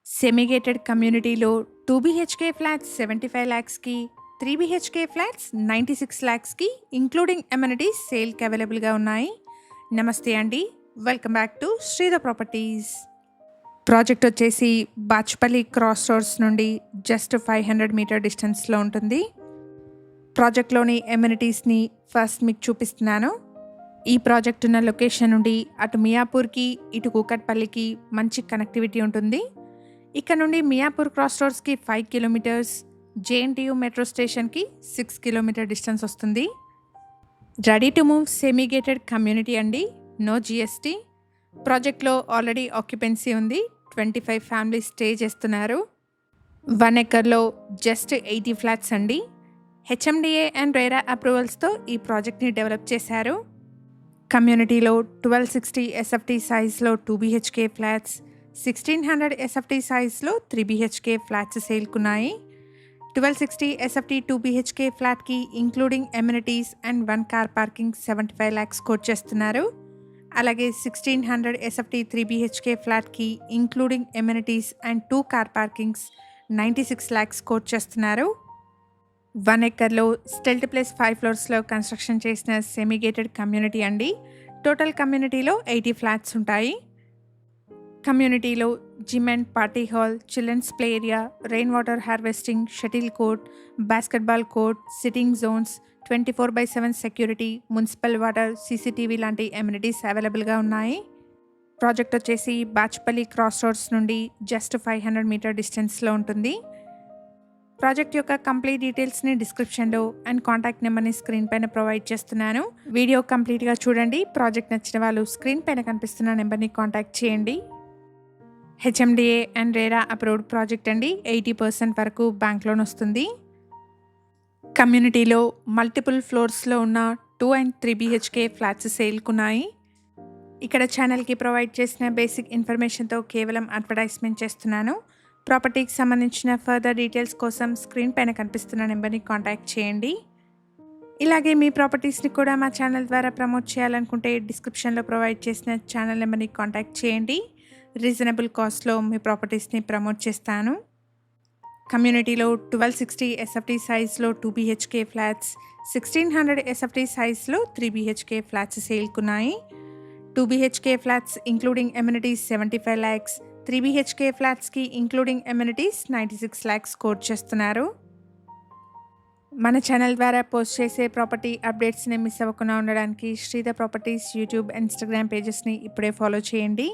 Semi-gated కమ్యూనిటీలో 2 BHK flats 75 లాక్స్‌కి, 3 BHK flats 96 లాక్స్‌కి ఇంక్లూడింగ్ అమెనిటీస్ సేల్‌కి అవైలబుల్‌గా ఉన్నాయి. నమస్తే అండి. Welcome back to Sridhar properties. Project వచ్చేసి బాచుపల్లి క్రాస్ రోడ్స్ నుండి జస్ట్ 500 మీటర్ డిస్టెన్స్లో ఉంటుంది. ప్రాజెక్ట్లోని ఎమ్యూనిటీస్ని ఫస్ట్ మీకు చూపిస్తున్నాను. ఈ ప్రాజెక్ట్ ఉన్న లొకేషన్ నుండి అటు మియాపూర్కి, ఇటు కూకట్పల్లికి మంచి కనెక్టివిటీ ఉంటుంది. ఇక్కడ నుండి మియాపూర్ క్రాస్ రోడ్స్కి 5 కిలోమీటర్స్, జేఎన్టీయూ మెట్రో స్టేషన్కి 6 కిలోమీటర్ డిస్టెన్స్ వస్తుంది. Ready to move semi-gated community అండి. No GST. ప్రాజెక్ట్లో ఆల్రెడీ ఆక్యుపెన్సీ ఉంది. 25 ఫ్యామిలీస్ స్టే చేస్తున్నారు. 1 ఎకర్లో జస్ట్ 80 ఫ్లాట్స్ అండి. హెచ్ఎండిఏ అండ్ రేరా అప్రూవల్స్తో ఈ ప్రాజెక్ట్ని డెవలప్ చేశారు. కమ్యూనిటీలో 1260 ఎస్ఎఫ్టీ సైజ్లో 2 బీహెచ్కే ఫ్లాట్స్, 1600 ఎస్ఎఫ్టీ సైజ్లో 3 బీహెచ్కే ఫ్లాట్స్ సేల్కున్నాయి. 1260 ఎస్ఎఫ్టీ 2 బీహెచ్కే ఫ్లాట్కి including amenities and 1 car parking 75 lakhs quote చేస్తున్నారు. అలాగే 1600 ఎస్ఎఫ్టీ 3 బీహెచ్కే ఫ్లాట్కి including amenities and 2 car parkings 96 lakhs quote చేస్తున్నారు. 1 ఎకర్లో స్టెల్ట్ ప్లస్ 5 ఫ్లోర్స్లో కన్స్ట్రక్షన్ చేసిన సెమీ-గేటెడ్ కమ్యూనిటీ అండి. టోటల్ కమ్యూనిటీలో 80 ఫ్లాట్స్ ఉంటాయి. కమ్యూనిటీలో gym and party hall, children's play area, rain water harvesting, shuttle court, basketball court, sitting Jones, 24/7 security, municipal water, CCTV లాంటి amenities అవైలబుల్గా ఉన్నాయి. ప్రాజెక్ట్ వచ్చేసి బాచుపల్లి క్రాస్ రోడ్స్ నుండి జస్ట్ 500 మీటర్ డిస్టెన్స్లో ఉంటుంది. ప్రాజెక్ట్ యొక్క కంప్లీట్ డీటెయిల్స్ని డిస్క్రిప్షన్లో అండ్ కాంటాక్ట్ నెంబర్ని స్క్రీన్ పైన ప్రొవైడ్ చేస్తున్నాను. వీడియో కంప్లీట్గా చూడండి. ప్రాజెక్ట్ నచ్చిన వాళ్ళు స్క్రీన్ పైన కనిపిస్తున్న నెంబర్ని కాంటాక్ట్ చేయండి. HMDA and RERA approved project అండి. 80% వరకు బ్యాంక్ లోన్ వస్తుంది. కమ్యూనిటీలో మల్టిపుల్ ఫ్లోర్స్లో ఉన్న 2 and 3 బీహెచ్కే ఫ్లాట్స్ సేల్కున్నాయి. ఇక్కడ ఛానల్కి ప్రొవైడ్ చేసిన బేసిక్ ఇన్ఫర్మేషన్తో కేవలం అడ్వర్టైజ్మెంట్ చేస్తున్నాను. ప్రాపర్టీకి సంబంధించిన ఫర్దర్ డీటెయిల్స్ కోసం స్క్రీన్ పైన కనిపిస్తున్న నెంబర్ని కాంటాక్ట్ చేయండి. ఇలాగే మీ ప్రాపర్టీస్ని కూడా మా ఛానల్ ద్వారా ప్రమోట్ చేయాలనుకుంటే డిస్క్రిప్షన్లో ప్రొవైడ్ చేసిన ఛానల్ నెంబర్ని కాంటాక్ట్ చేయండి. రీజనబుల్ కాస్ట్లో మీ ప్రాపర్టీస్ని ప్రమోట్ చేస్తాను. కమ్యూనిటీలో 1260 ఎస్ఎఫ్టీ సైజ్లో 2 బీహెచ్కే ఫ్లాట్స్, 1600 ఎస్ఎఫ్టీ సైజ్లో 3 బీహెచ్కే ఫ్లాట్స్ సేల్కున్నాయి. 2 BHK flats including amenities 75 lakhs, 3 BHK ఫ్లాట్స్కి ఇంక్లూడింగ్ ఎమ్యూనిటీస్ 96 లాక్స్ కోట్ చేస్తున్నారు. మన ఛానల్ ద్వారా పోస్ట్ చేసే ప్రాపర్టీ అప్డేట్స్ని మిస్ అవ్వకుండా ఉండడానికి శ్రీధర్ ప్రాపర్టీస్ యూట్యూబ్, ఇన్స్టాగ్రామ్ పేజెస్ని ఇప్పుడే ఫాలో చేయండి.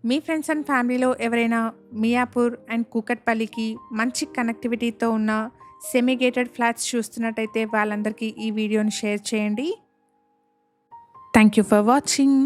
మీ ఫ్రెండ్స్ అండ్ ఫ్యామిలీలో ఎవరైనా మియాపూర్ అండ్ కూకట్పల్లికి మంచి కనెక్టివిటీతో ఉన్న సెమీ-గేటెడ్ ఫ్లాట్స్ చూస్తున్నట్టయితే వాళ్ళందరికీ ఈ వీడియోని షేర్ చేయండి. Thank you for watching.